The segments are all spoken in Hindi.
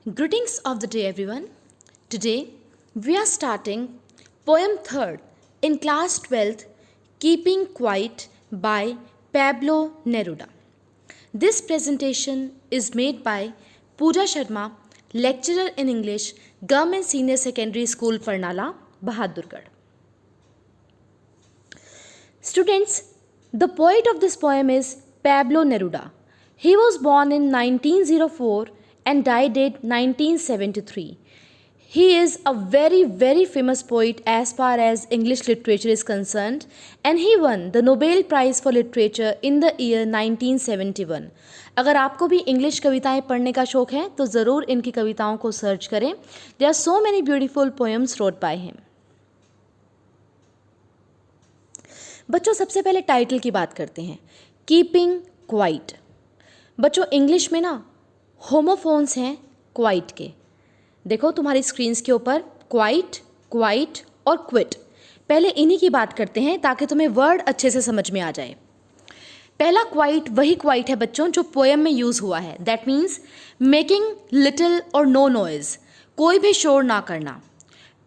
Greetings of the day, everyone. Today we are starting poem 3rd in class 12th, Keeping Quiet by Pablo Neruda. This presentation is made by Pooja Sharma, lecturer in English, Government Senior Secondary School, Parnala, Bahadurgarh. Students, the poet of this poem is Pablo Neruda. He was born in 1904 and died in 1973. He is a very famous poet as far as English literature is concerned, and he won the Nobel Prize for Literature in the year 1971. अगर आपको भी इंग्लिश कविताएं पढ़ने का शौक है तो ज़रूर इनकी कविताओं को सर्च करें. There are so many beautiful poems wrote by him. बच्चों, सबसे पहले टाइटल की बात करते हैं. Keeping quiet. बच्चों, इंग्लिश में ना होमोफोन्स हैं क्वाइट के. देखो तुम्हारी स्क्रीन्स के ऊपर क्वाइट, क्वाइट और क्विट. पहले इन्हीं की बात करते हैं ताकि तुम्हें वर्ड अच्छे से समझ में आ जाए. पहला क्वाइट वही क्वाइट है बच्चों जो पोएम में यूज़ हुआ है. दैट मीन्स मेकिंग लिटिल और नो नॉइज, कोई भी शोर ना करना.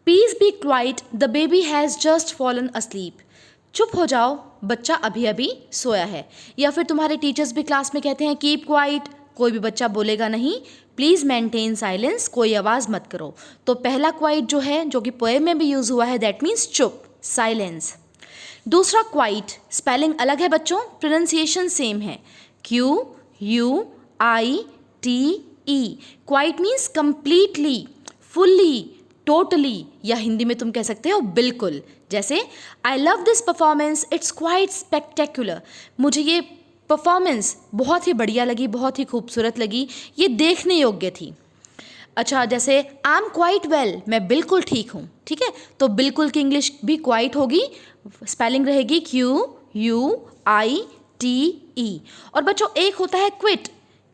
Peace be quiet, the baby has just fallen asleep. चुप हो जाओ, बच्चा अभी अभी सोया है. या फिर तुम्हारे टीचर्स भी क्लास में कहते हैं कीप क्वाइट, कोई भी बच्चा बोलेगा नहीं, प्लीज़ मेंटेन साइलेंस, कोई आवाज़ मत करो. तो पहला क्वाइट जो है जो कि पोएम में भी यूज़ हुआ है दैट मीन्स चुप, साइलेंस. दूसरा क्वाइट, स्पेलिंग अलग है बच्चों, प्रोनाउंसिएशन सेम है. QUITE. Quite means completely, fully, totally, या हिंदी में तुम कह सकते हो बिल्कुल. जैसे I love this performance, it's quite spectacular. मुझे ये परफॉर्मेंस बहुत ही बढ़िया लगी, बहुत ही खूबसूरत लगी, ये देखने योग्य थी. अच्छा, जैसे आई एम क्वाइट वेल, मैं बिल्कुल ठीक हूँ. ठीक है, तो बिल्कुल की इंग्लिश भी क्वाइट होगी, स्पेलिंग रहेगी QUITE. और बच्चों एक होता है quit,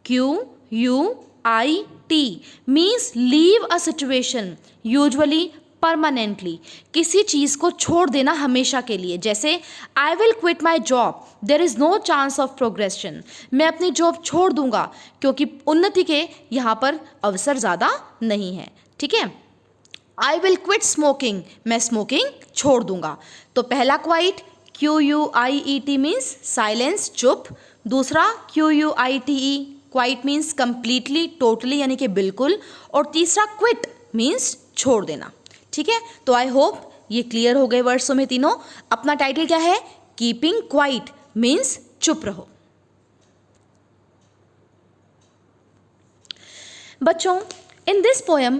QUIT means leave a situation, usually permanently, किसी चीज़ को छोड़ देना हमेशा के लिए. जैसे I will quit my job, there is no chance of progression. मैं अपनी जॉब छोड़ दूंगा क्योंकि उन्नति के यहाँ पर अवसर ज़्यादा नहीं है. ठीक है. आई विल क्विट स्मोकिंग, मैं स्मोकिंग छोड़ दूंगा. तो पहला क्वाइट QUIET मीन्स साइलेंस, चुप. दूसरा QUITE, quite means completely, totally यानी कि बिल्कुल. और तीसरा क्विट मीन्स छोड़ देना. ठीक है, तो आई होप ये क्लियर हो गए वर्ड्स में तीनों. अपना टाइटल क्या है? कीपिंग क्वाइट मीन्स चुप रहो. बच्चों, in this poem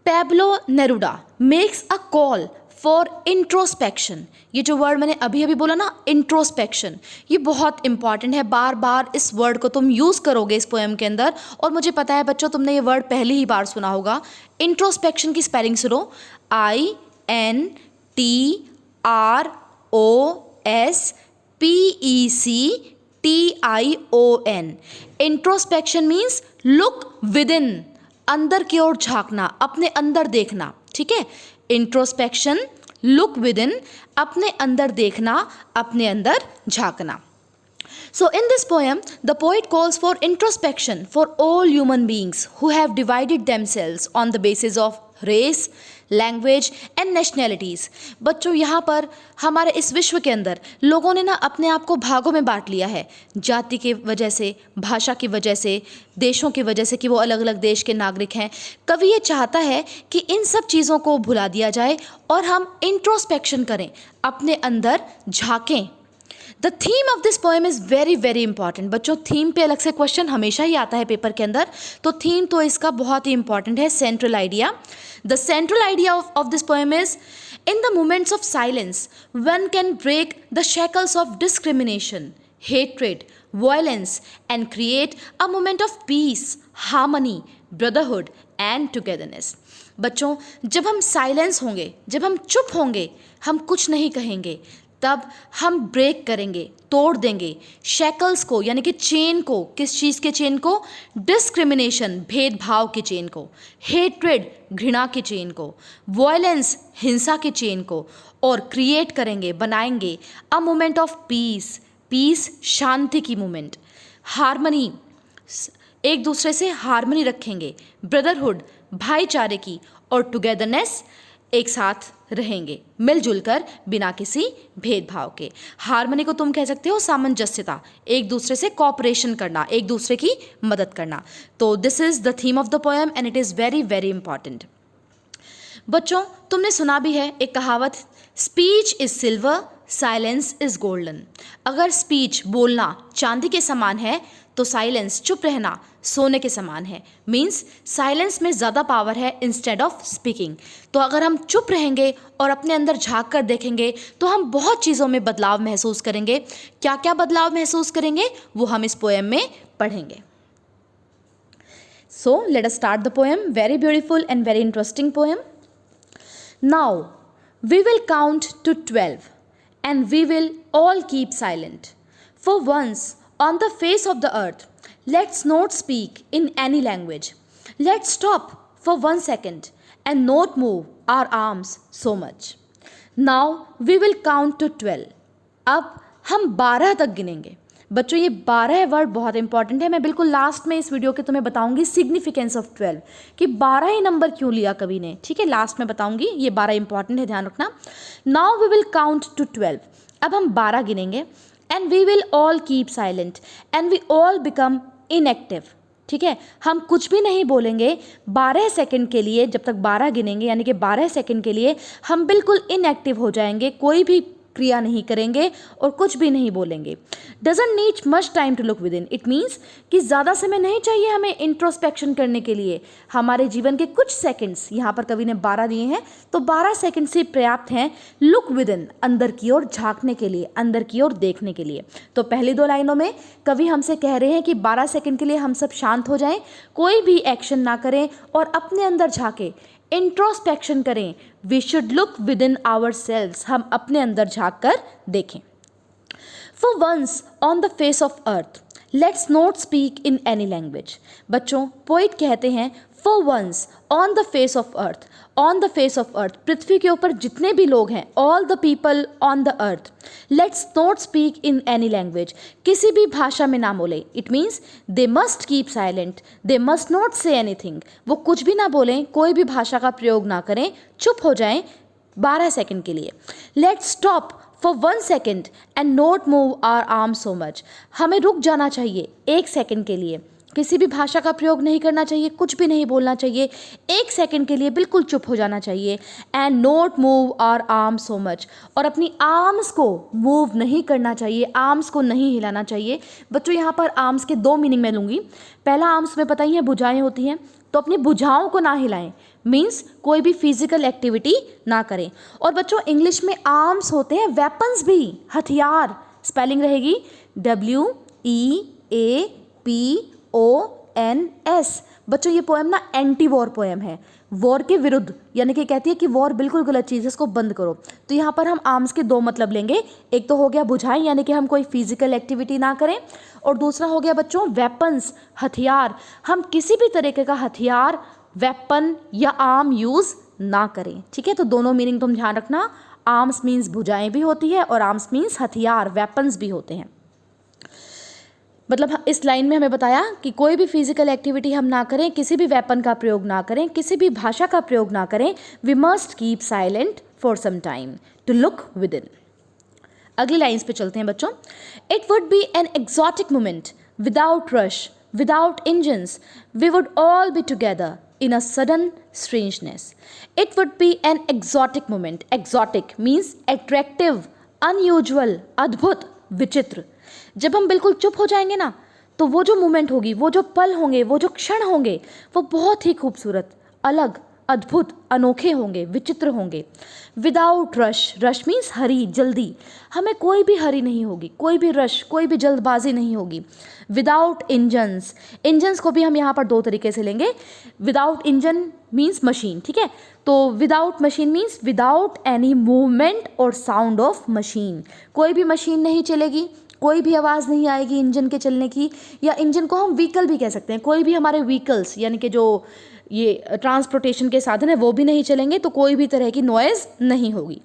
Pablo Neruda makes a call for introspection. ये जो वर्ड मैंने अभी अभी बोला ना, इंट्रोस्पेक्शन, ये बहुत इंपॉर्टेंट है. बार बार इस वर्ड को तुम यूज़ करोगे इस पोएम के अंदर, और मुझे पता है बच्चों तुमने ये वर्ड पहली ही बार सुना होगा. इंट्रोस्पेक्शन की स्पेलिंग सुनो, INTROSPECTION. Introspection means look with in, अंदर की ओर झांकना, अपने अंदर देखना. ठीक है, इंट्रोस्पेक्शन, लुक विद इन, अपने अंदर देखना, अपने अंदर झांकना. So in this poem, the poet calls for introspection for all human beings who have divided themselves on the basis of race, language and nationalities. बच्चों यहाँ पर हमारे इस विश्व के अंदर लोगों ने ना अपने आप को भागों में बांट लिया है, जाति की वजह से, भाषा की वजह से, देशों की वजह से कि वो अलग अलग देश के नागरिक हैं. कवि ये चाहता है कि इन सब चीज़ों को भुला दिया जाए और हम इंट्रोस्पेक्शन करें, अपने अंदर झांकें. The theme of this poem is very important. बच्चों थीम पे अलग से क्वेश्चन हमेशा ही आता है पेपर के अंदर, तो थीम तो इसका बहुत ही इंपॉर्टेंट है. Central idea, the central idea of this poem is in the moments of silence one can break the shackles of discrimination, hatred, violence and create a moment of peace, harmony, brotherhood and togetherness. बच्चों जब हम साइलेंस होंगे, जब हम चुप होंगे, हम कुछ नहीं कहेंगे, तब हम ब्रेक करेंगे, तोड़ देंगे शेकल्स को, यानी कि चेन को. किस चीज़ के चेन को? डिस्क्रिमिनेशन, भेदभाव की चेन को. हेट्रेड, घृणा की चेन को. वायलेंस, हिंसा की चेन को. और क्रिएट करेंगे, बनाएंगे a moment of peace, peace शांति की मोमेंट. हार्मनी, एक दूसरे से हार्मनी रखेंगे, ब्रदरहुड भाईचारे की, और टुगेदरनेस एक साथ रहेंगे मिलजुल कर बिना किसी भेदभाव के। हार्मनी को तुम कह सकते हो सामंजस्यता, एक दूसरे से कॉपरेशन करना, एक दूसरे की मदद करना। तो this is the theme of the poem and it is very very important. बच्चों तुमने सुना भी है एक कहावत, speech is silver silence is golden. अगर स्पीच बोलना चांदी के समान है तो साइलेंस चुप रहना सोने के समान है। मीन्स साइलेंस में ज़्यादा पावर है इंस्टेड ऑफ स्पीकिंग। तो अगर हम चुप रहेंगे और अपने अंदर झांक कर देखेंगे तो हम बहुत चीज़ों में बदलाव महसूस करेंगे। क्या क्या बदलाव महसूस करेंगे वो हम इस पोएम में पढ़ेंगे। So let us start the poem. Very beautiful and very interesting poem. Now we will count to 12 and we will all keep silent. For once on the face of the earth, let's not speak in any language. Let's stop for 1 second and not move our arms so much. Now we will count to 12. अब हम 12 तक गिनेंगे। बच्चों ये 12 वर्ड बहुत इंपॉर्टेंट है। मैं बिल्कुल लास्ट में इस वीडियो के तुम्हें बताऊंगी सिग्निफिकेंस ऑफ 12 कि 12 ही नंबर क्यों लिया कवि ने। ठीक है, लास्ट में बताऊंगी। ये 12 इंपॉर्टेंट है, ध्यान रखना। Now we will count to 12। अब हम 12 गिनेंगे and we will all keep silent and we all become inactive. ठीक है, हम कुछ भी नहीं बोलेंगे 12 सेकंड के लिए। जब तक 12 गिनेंगे यानी कि 12 सेकंड के लिए हम बिल्कुल इनएक्टिव हो जाएंगे, कोई भी क्रिया नहीं करेंगे और कुछ भी नहीं बोलेंगे। Doesn't need much time to look within. It means कि ज़्यादा समय नहीं चाहिए हमें इंट्रोस्पेक्शन करने के लिए। हमारे जीवन के कुछ सेकंड्स, यहाँ पर कवि ने 12 दिए हैं, तो 12 सेकंड से पर्याप्त हैं लुक विद इन, अंदर की ओर झांकने के लिए, अंदर की ओर देखने के लिए। तो पहली 2 लाइनों में कवि हमसे कह रहे हैं कि 12 सेकंड के लिए हम सब शांत हो जाएं, कोई भी एक्शन ना करें और अपने अंदर झांकें, इंट्रोस्पेक्शन करें। We should look within ourselves, हम अपने अंदर झांक कर देखें। For once on the face of earth let's not speak in any language. बच्चों पोइट कहते हैं for once on the face of earth, on the face of earth, पृथ्वी के ऊपर जितने भी लोग हैं, all the people on the earth, let's not speak in any language, किसी भी भाषा में ना बोले। It means they must keep silent, they must not say anything, वो कुछ भी ना बोलें, कोई भी भाषा का प्रयोग ना करें, चुप हो जाएं 12 सेकंड के लिए। Let's stop for 1 second and not move our arm so much, हमें रुक जाना चाहिए 1 सेकेंड के लिए, किसी भी भाषा का प्रयोग नहीं करना चाहिए, कुछ भी नहीं बोलना चाहिए, 1 सेकेंड के लिए बिल्कुल चुप हो जाना चाहिए। And not move our arm so much, और अपनी आर्म्स को मूव नहीं करना चाहिए, आर्म्स को नहीं हिलाना चाहिए। बच्चों यहाँ पर आर्म्स के 2 मीनिंग मैं लूँगी। पहला आर्म्स में पता ही है भुजाएं होती हैं, तो अपनी भुजाओं को ना हिलाएं, मीन्स कोई भी फिजिकल एक्टिविटी ना करें। और बच्चों इंग्लिश में आर्म्स होते हैं वेपन्स भी, हथियार। स्पेलिंग रहेगी WEAPONS। बच्चों ये पोएम ना एंटी वॉर पोएम है, वॉर के विरुद्ध, यानी कि कहती है कि वॉर बिल्कुल गलत चीज़ है, इसको बंद करो। तो यहाँ पर हम आर्म्स के 2 मतलब लेंगे। एक तो हो गया भुजाएं, यानी कि हम कोई फिजिकल एक्टिविटी ना करें, और दूसरा हो गया बच्चों वेपन्स, हथियार। हम किसी भी तरीके का हथियार, वेपन या आर्म यूज़ ना करें। ठीक है, तो दोनों मीनिंग तुम ध्यान रखना। आर्म्स मीन्स भुजाएं भी होती है और आर्म्स मीन्स हथियार, वेपन्स भी होते हैं। मतलब इस लाइन में हमें बताया कि कोई भी फिजिकल एक्टिविटी हम ना करें, किसी भी वेपन का प्रयोग ना करें, किसी भी भाषा का प्रयोग ना करें। We must keep silent for some time to look within. अगली लाइन्स पे चलते हैं बच्चों। It would be an exotic moment without rush, without engines, we would all be together in a sudden strangeness. It would be an exotic moment. Exotic means attractive, unusual, अद्भुत, विचित्र। जब हम बिल्कुल चुप हो जाएंगे ना, तो वो जो मोमेंट होगी, वो जो पल होंगे, वो जो क्षण होंगे, वो बहुत ही खूबसूरत, अलग, अद्भुत, अनोखे होंगे, विचित्र होंगे। विदाउट रश, रश मीन्स हरी, जल्दी, हमें कोई भी हरी नहीं होगी, कोई भी रश, कोई भी जल्दबाजी नहीं होगी। विदाउट इंजन्स, इंजन्स को भी हम यहाँ पर 2 तरीके से लेंगे। विदाउट इंजन मीन्स मशीन, ठीक है, तो without machine means without any movement और साउंड ऑफ मशीन, कोई भी मशीन नहीं चलेगी, कोई भी आवाज़ नहीं आएगी इंजन के चलने की, या इंजन को हम व्हीकल भी कह सकते हैं। कोई भी हमारे व्हीकल्स यानी कि जो ये ट्रांसपोर्टेशन के साधन है वो भी नहीं चलेंगे, तो कोई भी तरह की नॉइज़ नहीं होगी।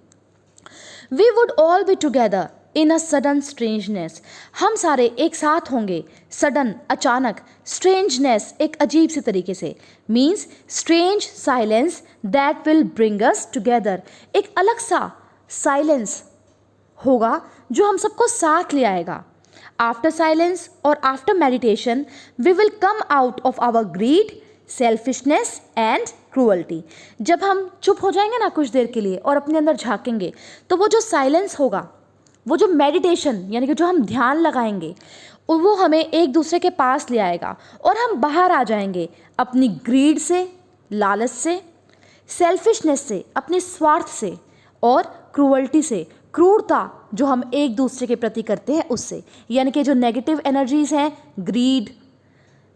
We would all be together in a sudden strangeness, हम सारे एक साथ होंगे, सडन अचानक, स्ट्रेंजनेस एक अजीब सी तरीके से, means strange silence that will bring us together, एक अलग सा साइलेंस होगा जो हम सबको साथ ले आएगा। आफ्टर साइलेंस और after meditation we will come out of our greed, selfishness and cruelty. जब हम चुप हो जाएंगे ना कुछ देर के लिए और अपने अंदर झांकेंगे, तो वो जो साइलेंस होगा, वो जो मेडिटेशन यानी कि जो हम ध्यान लगाएंगे, वो हमें एक दूसरे के पास ले आएगा और हम बाहर आ जाएंगे अपनी ग्रीड से, लालच से, सेल्फिशनेस से, अपने स्वार्थ से, और क्रूअल्टी से, क्रूरता जो हम एक दूसरे के प्रति करते हैं उससे। यानी कि जो नेगेटिव एनर्जीज हैं, ग्रीड,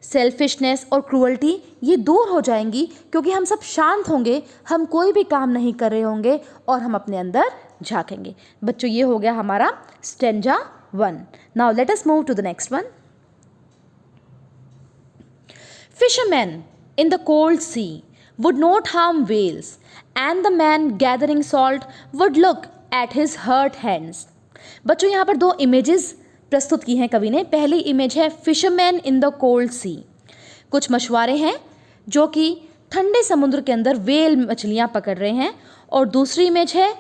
सेल्फिशनेस और क्रूअल्टी, ये दूर हो जाएंगी क्योंकि हम सब शांत होंगे, हम कोई भी काम नहीं कर रहे होंगे और हम अपने अंदर झांकेंगे। बच्चों, ये हो गया हमारा stanza 1। Now let us move to the next one. Fisherman in the cold sea would not harm whales, and the man gathering salt would look at his hurt hands. बच्चों, यहाँ पर दो इमेजेस प्रस्तुत की हैं कवि ने। पहली इमेज है फिशरमैन इन द कोल्ड सी, कुछ मछुआरे हैं जो कि ठंडे समुद्र के अंदर वेल मछलियाँ पकड़ रहे हैं, और दूसरी इमेज है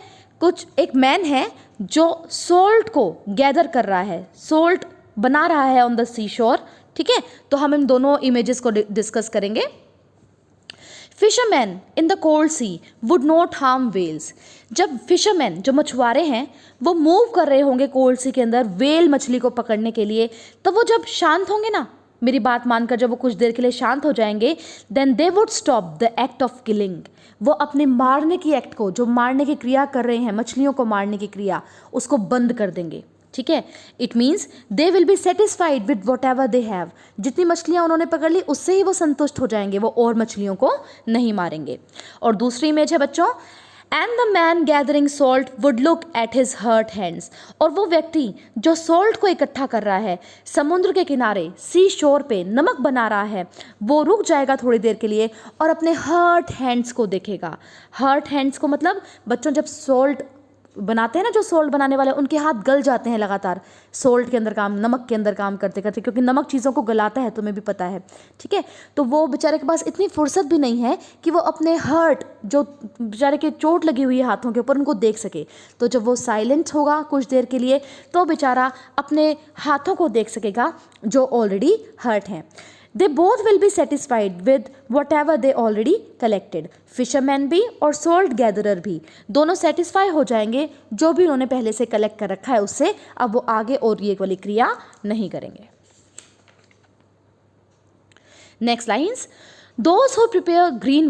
एक मैन है जो सोल्ट को गैदर कर रहा है, सोल्ट बना रहा है ऑन द सी शोर। ठीक है, तो हम इन दोनों इमेजेस को डिस्कस करेंगे। Fisherman in the cold sea would not harm whales. जब फिशरमैन जो मछुआरे हैं वो मूव कर रहे होंगे कोल्ड सी के अंदर वेल मछली को पकड़ने के लिए, तो वो जब शांत होंगे ना, मेरी बात मानकर जब वो कुछ देर के लिए शांत हो जाएंगे, then they would stop the act of killing. वो अपने मारने की एक्ट को, जो मारने की क्रिया कर रहे हैं, मछलियों को मारने की क्रिया, उसको बंद कर देंगे। ठीक है, it means they will be satisfied with what ever they have. जितनी मछलियाँ उन्होंने पकड़ ली उससे ही वो संतुष्ट हो जाएंगे, वो और मछलियों को नहीं मारेंगे। और दूसरी इमेज है बच्चों, and the man gathering salt would look at his hurt hands. और वो व्यक्ति जो सॉल्ट को इकट्ठा कर रहा है, समुद्र के किनारे सी शोर पे नमक बना रहा है, वो रुक जाएगा थोड़ी देर के लिए और अपने हर्ट हैंड्स को देखेगा। हर्ट हैंड्स को मतलब बच्चों, जब सॉल्ट बनाते हैं ना, जो सोल्ट बनाने वाले, उनके हाथ गल जाते हैं लगातार सोल्ट के अंदर काम, नमक के अंदर काम करते करते, क्योंकि नमक चीज़ों को गलाता है, तुम्हें भी पता है। ठीक है, तो वो बेचारे के पास इतनी फुर्सत भी नहीं है कि वो अपने हर्ट, जो बेचारे के चोट लगी हुई है हाथों के ऊपर, उनको देख सके। तो जब वो साइलेंट होगा कुछ देर के लिए, तो बेचारा अपने हाथों को देख सकेगा जो ऑलरेडी हर्ट हैं। They both will be satisfied with whatever they already collected. Fisherman भी और सोल्ट गैदरर भी दोनों सेटिस्फाई हो जाएंगे जो भी उन्होंने पहले से कलेक्ट कर रखा है उससे। अब वो आगे और ये वाली क्रिया नहीं करेंगे। Next lines, those who prepare green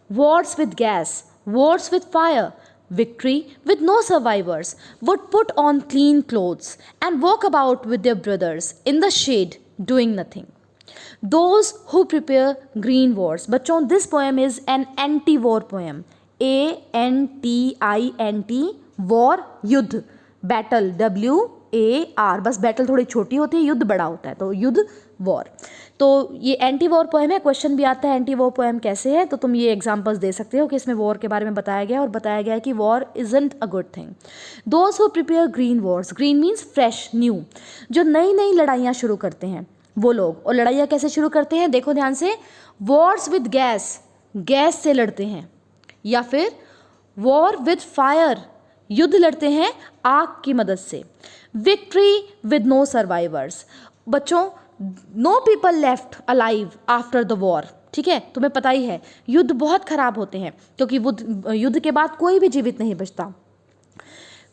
wars with gas, wars with fire, victory with no survivors, would put on clean clothes and walk about with their brothers in the shade doing nothing. Those who prepare green wars. बच्चों, this poem is an anti-war poem. ANTINT, war, युद्ध, बैटल, WAR, बस बैटल थोड़ी छोटी होती है, युद्ध बड़ा होता है, तो युद्ध, वॉर। तो ये एंटी वॉर पोएम है। क्वेश्चन भी आता है एंटी वॉर पोएम कैसे है, तो तुम ये एग्जांपल्स दे सकते हो कि इसमें वॉर के बारे में बताया गया है, और बताया गया है कि war isn't a good thing. Those who prepare green Wars, green means fresh, new, जो नई नई लड़ाइयाँ शुरू करते हैं वो लोग। और लड़ाइयाँ कैसे शुरू करते हैं, देखो ध्यान से, वॉर्स विद गैस, गैस से लड़ते हैं, या फिर वॉर विद फायर, युद्ध लड़ते हैं आग की मदद से। Victory with no survivors. बच्चों, no people left alive after the war. ठीक है, तुम्हें पता ही है युद्ध बहुत खराब होते हैं क्योंकि युद्ध के बाद कोई भी जीवित नहीं बचता।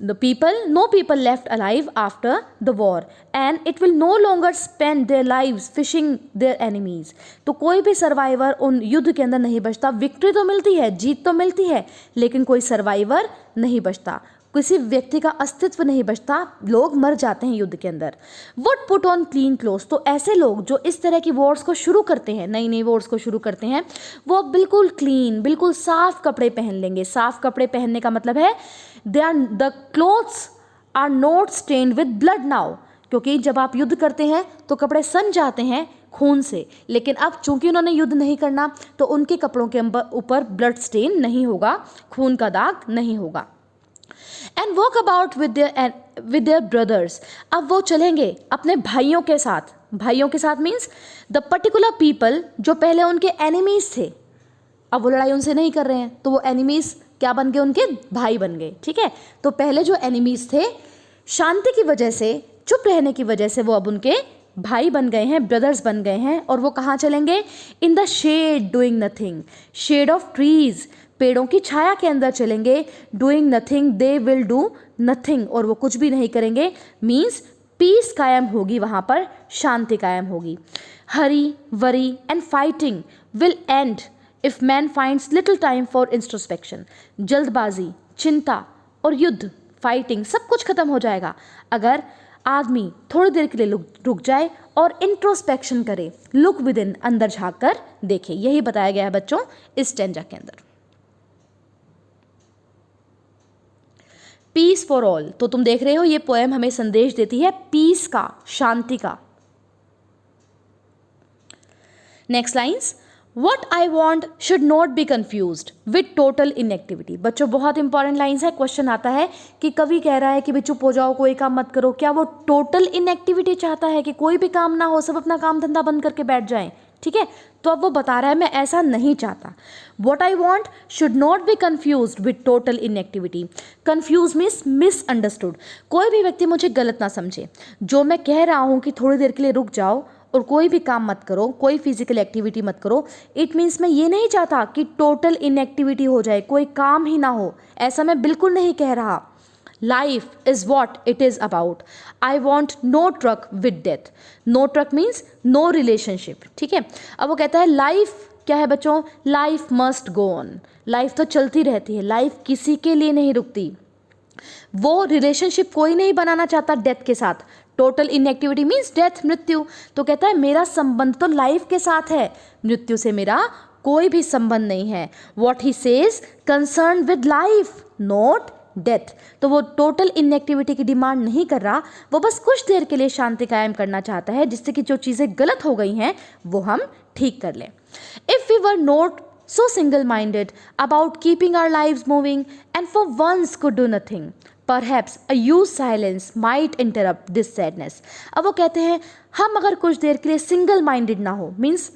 No people left alive after the war, and it will no longer spend their lives fishing their enemies. तो कोई भी सर्वाइवर उन युद्ध के अंदर नहीं बचता। विक्ट्री तो मिलती है, जीत तो मिलती है, लेकिन कोई सर्वाइवर नहीं बचता, किसी व्यक्ति का अस्तित्व नहीं बचता, लोग मर जाते हैं युद्ध के अंदर। Would put on clean clothes. तो ऐसे लोग जो इस तरह की वॉर्स को शुरू करते हैं, नई नई वॉर्स को शुरू करते हैं, वो बिल्कुल क्लीन, बिल्कुल साफ कपड़े पहन लेंगे। साफ कपड़े पहनने का मतलब है the clothes are not stained with blood now, क्योंकि जब आप युद्ध करते हैं तो कपड़े सन जाते हैं खून से, लेकिन अब चूंकि उन्होंने युद्ध नहीं करना तो उनके कपड़ों के ऊपर ब्लड स्टेन नहीं होगा, खून का दाग नहीं होगा। And walk about with their brothers. अब वो चलेंगे अपने भाइयों के साथ। भाइयों के साथ मीन्स द पर्टिकुलर पीपल जो पहले उनके एनिमीज थे, अब वो लड़ाई उनसे नहीं कर रहे हैं, तो वो एनिमीज क्या बन गए, उनके भाई बन गए। ठीक है, तो पहले जो एनिमीज थे, शांति की वजह से, चुप रहने की वजह से वो अब उनके भाई बन गए हैं, ब्रदर्स बन गए हैं। और वो कहाँ चलेंगे? In the shade doing nothing, shade of trees, पेड़ों की छाया के अंदर चलेंगे। Doing nothing, they will do nothing, और वो कुछ भी नहीं करेंगे, मीन्स पीस कायम होगी, वहाँ पर शांति कायम होगी। Hurry worry and fighting will end if man finds little time for introspection. जल्दबाजी, चिंता और युद्ध, फाइटिंग, सब कुछ खत्म हो जाएगा अगर आदमी थोड़ी देर के लिए रुक जाए और इंट्रोस्पेक्शन करे, लुक विद इन, अंदर झांक कर देखे। यही बताया गया है बच्चों इस स्टेंजा के अंदर। पीस फॉर ऑल, तो तुम देख रहे हो ये पोएम हमें संदेश देती है पीस का, शांति का। Next lines, what I want should not be confused with total inactivity. बच्चों बहुत इंपॉर्टेंट लाइन्स है। क्वेश्चन आता है कि कवि कह रहा है कि भाई चुप हो जाओ, कोई काम मत करो, क्या वो टोटल इनएक्टिविटी चाहता है कि कोई भी काम ना हो, सब अपना काम धंधा बंद करके बैठ जाएं? ठीक है, तो अब वो बता रहा है मैं ऐसा नहीं चाहता। What I want should not be confuse with total inactivity. Confuse means misunderstood, कोई भी व्यक्ति मुझे गलत ना समझे। जो मैं कह रहा हूँ कि थोड़ी देर के लिए रुक जाओ और कोई भी काम मत करो, कोई फिजिकल एक्टिविटी मत करो, इट मीन्स मैं ये नहीं चाहता कि टोटल इनएक्टिविटी हो जाए, कोई काम ही ना हो, ऐसा मैं बिल्कुल नहीं कह रहा। Life is what it is about. I want no truck with death. No truck means no relationship. ठीक है, अब वो कहता है लाइफ क्या है बच्चों? Life must go on, life तो चलती रहती है, लाइफ किसी के लिए नहीं रुकती। वो रिलेशनशिप कोई नहीं बनाना चाहता डेथ के साथ। टोटल इनएक्टिविटी मीन्स डेथ, मृत्यु। तो कहता है मेरा संबंध तो लाइफ के साथ है, मृत्यु से मेरा कोई भी संबंध नहीं है। What he says concern with life not death. तो वो टोटल इनएक्टिविटी की डिमांड नहीं कर रहा, वो बस कुछ देर के लिए शांति कायम करना चाहता है, जिससे कि जो चीज़ें गलत हो गई हैं वो हम ठीक कर लें। If we were not so single-minded about keeping our lives moving and for once could do nothing, perhaps a used silence might interrupt this sadness। अब वो कहते हैं हम अगर कुछ देर के लिए सिंगल माइंडेड ना हो, मीन्स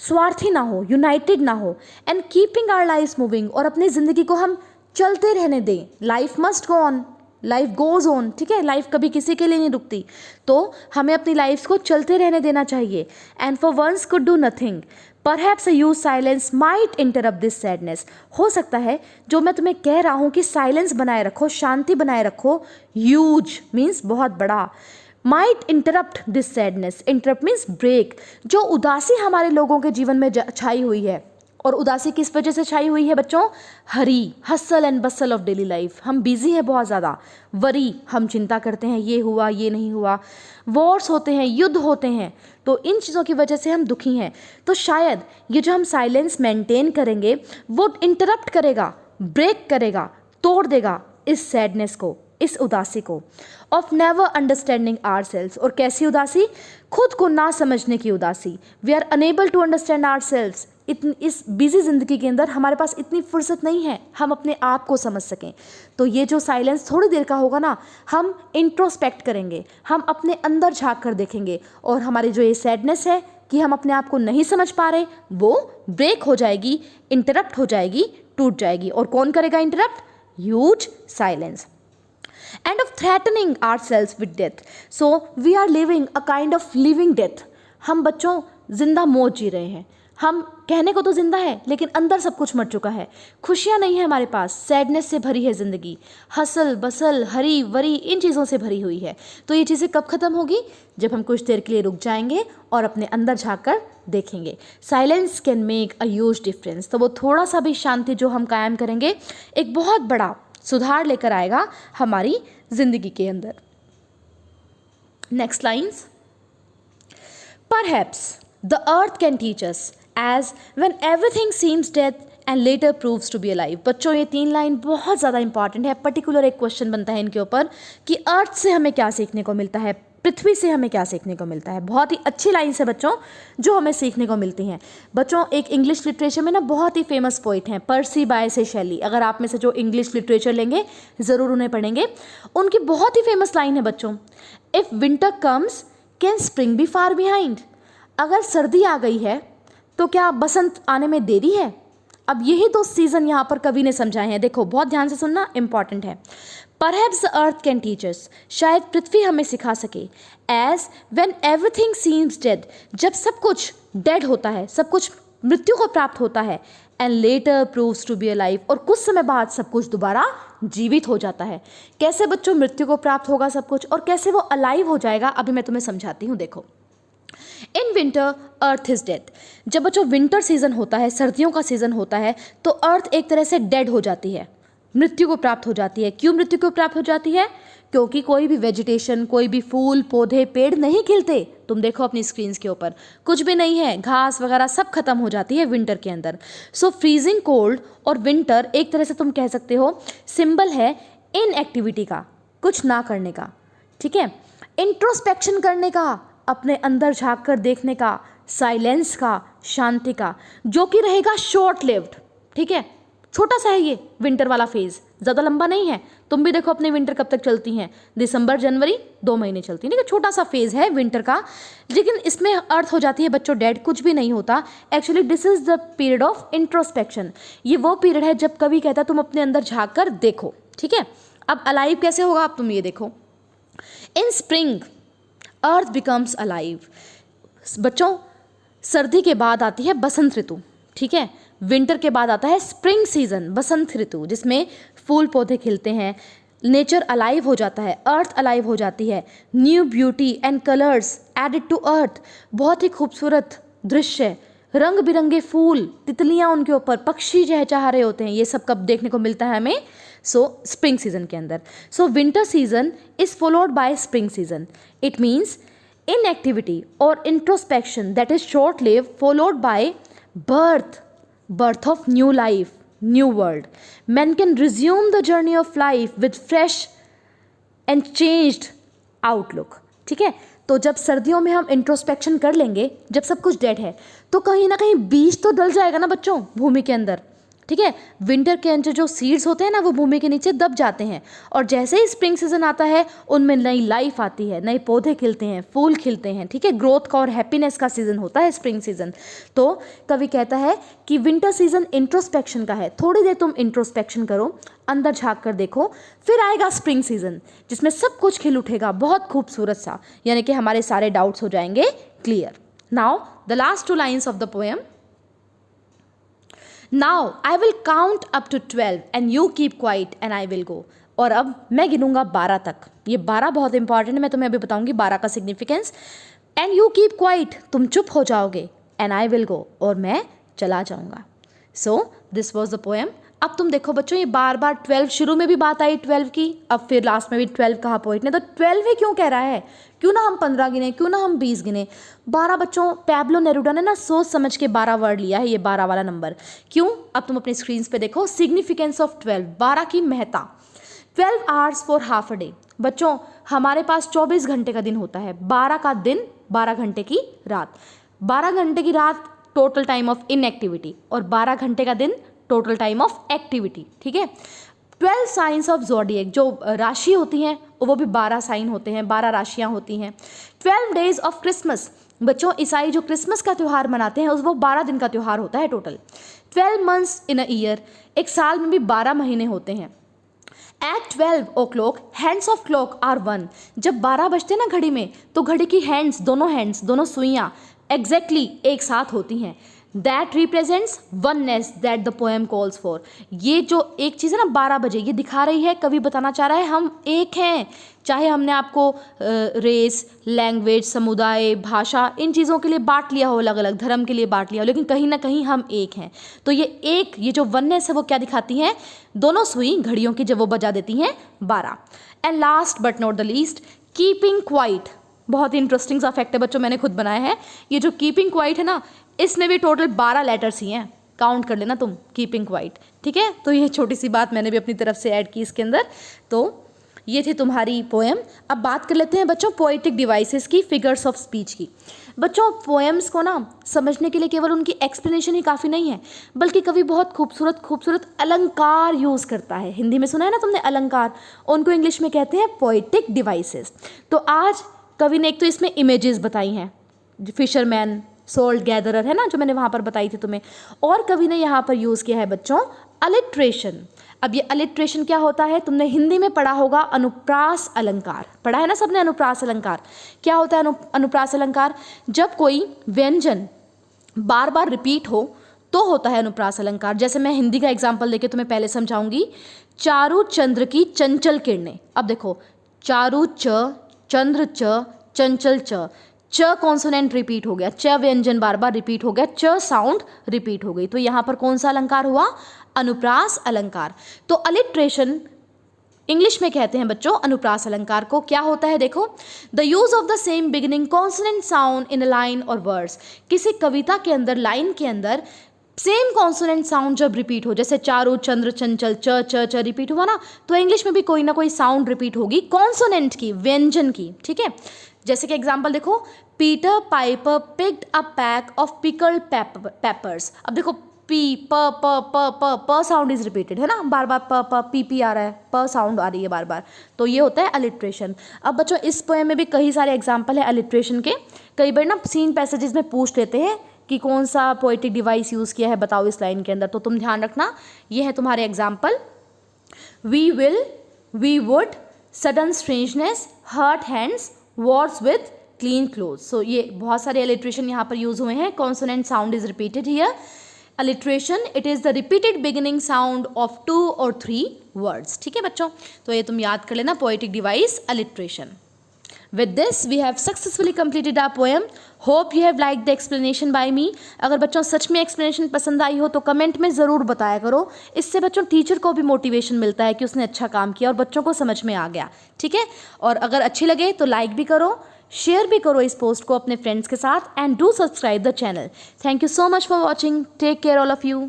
स्वार्थी ना हो, यूनाइटेड ना हो, and keeping our lives moving, और अपनी ज़िंदगी को हम चलते रहने दें। Life must go on, life goes on. ठीक है, लाइफ कभी किसी के लिए नहीं रुकती, तो हमें अपनी लाइफ को चलते रहने देना चाहिए। And for once could do nothing, perhaps a huge silence might interrupt this sadness. हो सकता है जो मैं तुम्हें कह रहा हूँ कि साइलेंस बनाए रखो, शांति बनाए रखो, ह्यूज मीन्स बहुत बड़ा, might interrupt this sadness, interrupt means break. जो उदासी हमारे लोगों के जीवन में छाई हुई है, और उदासी किस वजह से छाई हुई है बच्चों? Hurry, hustle and bustle of daily life, हम बिजी हैं बहुत ज़्यादा। वरी, हम चिंता करते हैं ये हुआ ये नहीं हुआ, वॉर्स होते हैं, युद्ध होते हैं, तो इन चीज़ों की वजह से हम दुखी हैं। तो शायद ये जो हम साइलेंस मेंटेन करेंगे वो इंटरप्ट करेगा, ब्रेक करेगा, तोड़ देगा इस सैडनेस को, इस उदासी को। Of never understanding ourselves, और कैसी उदासी? खुद को ना समझने की उदासी। We are unable to understand ourselves. इस बिजी ज़िंदगी के अंदर हमारे पास इतनी फुर्सत नहीं है हम अपने आप को समझ सकें। तो ये जो साइलेंस थोड़ी देर का होगा ना, हम इंट्रोस्पेक्ट करेंगे, हम अपने अंदर झांक कर देखेंगे, और हमारी जो ये सैडनेस है कि हम अपने आप को नहीं समझ पा रहे, वो ब्रेक हो जाएगी, इंटरप्ट हो जाएगी, टूट जाएगी। और कौन करेगा interrupt? Huge silence. And of threatening ourselves with death, so we are living a kind of living death। हम बच्चों जिंदा मौत जी रहे हैं। हम कहने को तो जिंदा है, लेकिन अंदर सब कुछ मर चुका है। खुशियाँ नहीं है हमारे पास, सैडनेस से भरी है ज़िंदगी, हसल बसल, हरी वरी, इन चीज़ों से भरी हुई है। तो ये चीज़ें कब ख़त्म होगी? जब हम कुछ देर के लिए रुक जाएंगे और अपने अंदर झाँक कर देखेंगे। Silence can make a huge difference. तो वो थोड़ा सा भी शांति जो हम कायम करेंगे, एक बहुत बड़ा सुधार लेकर आएगा हमारी जिंदगी के अंदर। Next lines, perhaps the earth can teach us as when everything seems death and later proves to be alive. बच्चों ये 3 लाइन बहुत ज़्यादा इंपॉर्टेंट है। पर्टिकुलर एक क्वेश्चन बनता है इनके ऊपर कि अर्थ से हमें क्या सीखने को मिलता है, पृथ्वी से हमें क्या सीखने को मिलता है। बहुत ही अच्छी लाइन है बच्चों जो हमें सीखने को मिलती हैं। बच्चों एक इंग्लिश लिटरेचर में ना बहुत ही फेमस पोइट हैं पर्सी बायसे शेली। अगर आप में से जो इंग्लिश लिटरेचर लेंगे ज़रूर उन्हें पढ़ेंगे। उनकी बहुत ही फेमस लाइन है बच्चों, if winter comes can spring be far behind. अगर सर्दी आ गई है तो क्या बसंत आने में देरी है। अब यही तो सीज़न यहाँ पर कवि ने समझाए हैं। देखो बहुत ध्यान से सुनना, इंपॉर्टेंट है। Perhaps the earth can teach us, शायद पृथ्वी हमें सिखा सके। As when everything seems dead, जब सब कुछ डेड होता है, सब कुछ मृत्यु को प्राप्त होता है। And later proves to be alive, और कुछ समय बाद सब कुछ दोबारा जीवित हो जाता है। कैसे बच्चों मृत्यु को प्राप्त होगा सब कुछ, और कैसे वो अलाइव हो जाएगा, अभी मैं तुम्हें समझाती हूँ। देखो, in winter earth is dead. जब बच्चों विंटर सीजन होता है, सर्दियों का सीजन होता है, तो अर्थ एक तरह से डेड हो जाती है, मृत्यु को प्राप्त हो जाती है। क्यों मृत्यु को प्राप्त हो जाती है? क्योंकि कोई भी वेजिटेशन, कोई भी फूल पौधे पेड़ नहीं खिलते। तुम देखो अपनी स्क्रीन्स के ऊपर कुछ भी नहीं है, घास वगैरह सब खत्म हो जाती है विंटर के अंदर। सो फ्रीजिंग कोल्ड और विंटर एक तरह से तुम कह सकते हो सिंबल है इनएक्टिविटी का, कुछ ना करने का। ठीक है, इंट्रोस्पेक्शन करने का, अपने अंदर झांक कर देखने का, साइलेंस का, शांति का, जो कि रहेगा शॉर्ट लिव्ड। ठीक है, छोटा सा है ये विंटर वाला फेज, ज़्यादा लंबा नहीं है। तुम भी देखो अपनी विंटर कब तक चलती हैं, दिसंबर जनवरी 2 महीने चलती है। ठीक है, छोटा सा फेज है विंटर का, लेकिन इसमें अर्थ हो जाती है बच्चों डेड, कुछ भी नहीं होता। Actually this is the period of introspection. ये वो पीरियड है जब कवि कहता है तुम अपने अंदर झांक कर देखो। ठीक है, अब अलाइव कैसे होगा, अब तुम ये देखो। इन स्प्रिंग अर्थ बिकम्स अलाइव। बच्चों सर्दी के बाद आती है बसंत ऋतु। ठीक है, विंटर के बाद आता है स्प्रिंग सीजन, बसंत ऋतु, जिसमें फूल पौधे खिलते हैं, नेचर अलाइव हो जाता है, अर्थ अलाइव हो जाती है। New beauty and colours added to earth, बहुत ही खूबसूरत दृश्य, रंग बिरंगे फूल, तितलियां उनके ऊपर, पक्षी चहचहा रहे होते हैं। ये सब कब देखने को मिलता है हमें? सो स्प्रिंग सीजन के अंदर। So winter season is followed by spring season. It means inactivity or introspection that is short lived, followed by birth of new life, new world. Man can resume the journey of life with fresh and changed outlook. ठीक है, तो जब सर्दियों में हम इंट्रोस्पेक्शन कर लेंगे, जब सब कुछ डेड है, तो कहीं ना कहीं बीज तो डल जाएगा ना बच्चों भूमि के अंदर। ठीक है, विंटर के अंदर जो सीड्स होते हैं ना वो भूमि के नीचे दब जाते हैं, और जैसे ही स्प्रिंग सीजन आता है उनमें नई लाइफ आती है, नए पौधे खिलते हैं, फूल खिलते हैं। ठीक है, ग्रोथ का और हैप्पीनेस का सीजन होता है स्प्रिंग सीजन। तो कवि कहता है कि विंटर सीजन इंट्रोस्पेक्शन का है। थोड़ी देर तुम इंट्रोस्पेक्शन करो, अंदर झांक कर देखो, फिर आएगा स्प्रिंग सीजन जिसमें सब कुछ खिल उठेगा, बहुत खूबसूरत सा, यानी कि हमारे सारे डाउट्स हो जाएंगे clear. Now the last 2 lines of the poem. Now I will count up to 12 and you keep quiet and I will go. और अब मैं गिनूंगा 12 तक। ये 12 बहुत इंपॉर्टेंट है, मैं तुम्हें अभी बताऊंगी 12 का significance. And you keep quiet, तुम चुप हो जाओगे, एंड आई विल गो, और मैं चला जाऊंगा। So this was the poem. अब तुम देखो बच्चों, ये बार बार 12, शुरू में भी बात आई 12 की, अब फिर लास्ट में भी 12 कहा पोइट ने। तो 12 ही क्यों कह रहा है? क्यों ना हम 15 गिने, क्यों ना हम 20 गिने? 12 बच्चों, पैब्लो नेरूडा ने ना सोच समझ के 12 वर्ड लिया है, ये 12 वाला नंबर। क्यों? अब तुम अपनी स्क्रीन पे देखो, सिग्निफिकेंस ऑफ 12, 12 की महत्ता। 12 hours for half a day. बच्चों हमारे पास 24 घंटे का दिन होता है, 12 का दिन, 12 घंटे की रात। 12 घंटे की रात टोटल टाइम ऑफ इनएक्टिविटी, और 12 घंटे का दिन टोटल टाइम ऑफ एक्टिविटी। ठीक है, 12 साइंस ऑफ ज़ोडिएक, जो राशि होती हैं वो भी 12 साइन होते हैं, 12 राशियां होती हैं। 12 डेज ऑफ क्रिसमस। बच्चों ईसाई जो क्रिसमस का त्यौहार मनाते हैं वो 12 दिन का त्यौहार होता है total. 12 months in a year, एक साल में भी 12 महीने होते हैं। At 12 o'clock hands of clock are 1। जब 12 बजते ना घड़ी में, तो घड़ी की हैंड्स, दोनों सुइयाँ एग्जैक्टली एक साथ होती हैं। That represents oneness that the poem calls for. ये जो एक चीज़ है ना 12 बजे, ये दिखा रही है, कवि बताना चाह रहा है हम एक हैं। चाहे हमने आपको रेस, लैंग्वेज, समुदाय, भाषा, इन चीज़ों के लिए बांट लिया हो, अलग अलग धर्म के लिए बांट लिया हो, लेकिन कहीं ना कहीं हम एक हैं। तो ये जो वननेस है वो क्या दिखाती है? दोनों सुई घड़ियों की जब वो बजा देती हैं 12। And last but not the least, keeping quiet. बहुत ही इंटरेस्टिंग सा फैक्ट है बच्चों, मैंने खुद बनाया है। ये जो कीपिंग क्वाइट है ना, इसमें भी टोटल 12 लेटर्स ही हैं, काउंट कर लेना तुम, कीपिंग क्वाइट। ठीक है, तो ये छोटी सी बात मैंने भी अपनी तरफ से ऐड की इसके अंदर। तो ये थी तुम्हारी पोएम। अब बात कर लेते हैं बच्चों पोएटिक डिवाइसेस की, फिगर्स ऑफ स्पीच की। बच्चों पोएम्स को ना समझने के लिए केवल उनकी एक्सप्लेनेशन ही काफ़ी नहीं है, बल्कि कवि बहुत खूबसूरत खूबसूरत अलंकार यूज़ करता है। हिंदी में सुना है ना तुमने अलंकार, उनको इंग्लिश में कहते हैं पोएटिक डिवाइसेस। तो आज कवि ने एक तो इसमें इमेजेस बताई हैं, फिशरमैन, सोल्ट गैदरर है ना जो मैंने वहाँ पर बताई थी तुम्हें, और कवि ने यहाँ पर यूज़ किया है बच्चों अलिट्रेशन। अब ये अलिट्रेशन क्या होता है, तुमने हिंदी में पढ़ा होगा अनुप्रास अलंकार, पढ़ा है ना सबने अनुप्रास अलंकार। क्या होता है अनुप्रास अलंकार? जब कोई व्यंजन बार बार रिपीट हो तो होता है अनुप्रास अलंकार। जैसे मैं हिंदी का एग्जाम्पल देके तुम्हें पहले समझाऊंगी, चारु चंद्र की चंचल किरणें। अब देखो चारु च, चंद्र च, चंचल च, च कॉन्सोनेंट रिपीट हो गया, च व्यंजन बार बार रिपीट हो गया, च साउंड रिपीट हो गई, तो यहाँ पर कौन सा अलंकार हुआ? अनुप्रास अलंकार। तो अलिट्रेशन इंग्लिश में कहते हैं बच्चों अनुप्रास अलंकार को। क्या होता है देखो, the use of the same beginning consonant sound in a line और वर्ड्स। किसी कविता के अंदर, लाइन के अंदर सेम कॉन्सोनेंट साउंड जब रिपीट हो, जैसे चारु चंद्र चंचल च च च रिपीट हुआ ना, तो इंग्लिश में भी कोई ना कोई साउंड रिपीट होगी कॉन्सोनेंट की, व्यंजन की, ठीक है। जैसे कि एग्जाम्पल देखो, Peter Piper picked a pack of pickled papers. अब देखो पी प प प प प साउंड इज रिपीटेड है ना, बार बार प प पी पी आ रहा है, प साउंड आ रही है बार बार, तो ये होता है अलिट्रेशन। अब बच्चों इस पोएम में भी कई सारे एग्जाम्पल है अलिट्रेशन के। कई बार ना सीन पैसेजेस में पूछ लेते हैं कि कौन सा पोएटिक डिवाइस यूज़ किया है बताओ इस लाइन के अंदर, तो तुम ध्यान रखना, ये है तुम्हारे example. We will, we would, sudden strangeness, hurt hands, wars with clean cloth. So ये बहुत सारे अलिट्रेशन यहाँ पर यूज हुए हैं। Consonant sound is repeated here. Alliteration it is the repeated beginning sound of 2 or 3 words. ठीक है बच्चों, तो ये तुम याद कर लेना poetic device alliteration. With this we have successfully completed our poem. Hope you have liked the explanation by me. अगर बच्चों सच में एक्सप्लेनेशन पसंद आई हो तो कमेंट में ज़रूर बताया करो। इससे बच्चों टीचर को भी मोटिवेशन मिलता है कि उसने अच्छा काम किया और बच्चों को समझ में आ गया, ठीक है। और अगर अच्छी लगे तो लाइक भी करो, शेयर भी करो इस पोस्ट को अपने फ्रेंड्स के साथ, and do subscribe the channel. Thank you so much for watching. Take care all of you.